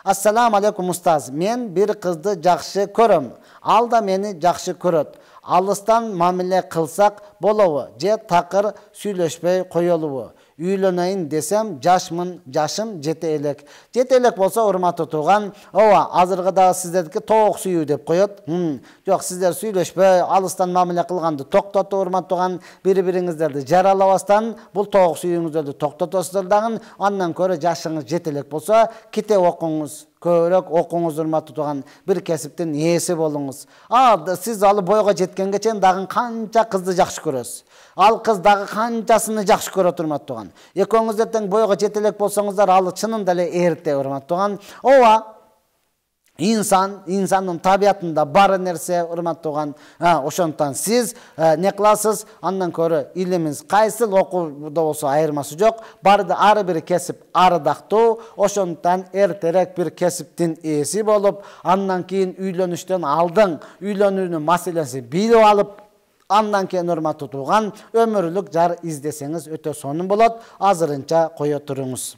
Assalamu alaikum ustaz. Men bir kızdı жақшы көрөм. Ал да мени жақшы көрөт. Алыстан мамиле кылсак болобу же такыр сүйлөшпөй коелубу? Үйлөнөйүн десем, жашым жете элек. Жете элек болсо, урматтуу тууган, ооба, азыркыда сиздердики тоок сүйүү деп коет. Жок, сиздер сүйлөшпөй, алыстан мамиле кылганды токтотуп, урматтуу тууган, бири-бириңиздерди жаралабастан, бул тоок сүйүүңүздөрдү токтотосуздар дагы, андан көрө жашыңыз жете элек болсо, китеп окуңуз. Көрөк окуңуз, урматтуу тууган, бир кесиптин ээси болуңуз. Сиз алы бойго жеткенге чейин дагы канча кызды жакшы көрөсүз. Ал кыз дагы канчасыны жакшы көрөт, урматтуу тууган. Экөөңүз тең бойго жете элек болсоңуздар, ал чынында эле эрте, урматтуу тууган. Ооба, инсандын табиятында бар нерсе, урматтуу тууган. Ошондуктан сиз не кыласыз? Андан көрө илимиз кайсыл окууда болсо айырмасы жок. Ары бир кесип ардактуу. Ошондуктан эртерээк бир кесиптин ээси болуп, андан кийин үйлөнүштөн алдын үйлөнүүнүн маселеси билип алып, андан кийин урматтуу тууган, өмүрлүк жар издесеңиз өтө сонун болот. Азырынча кое туруңуз.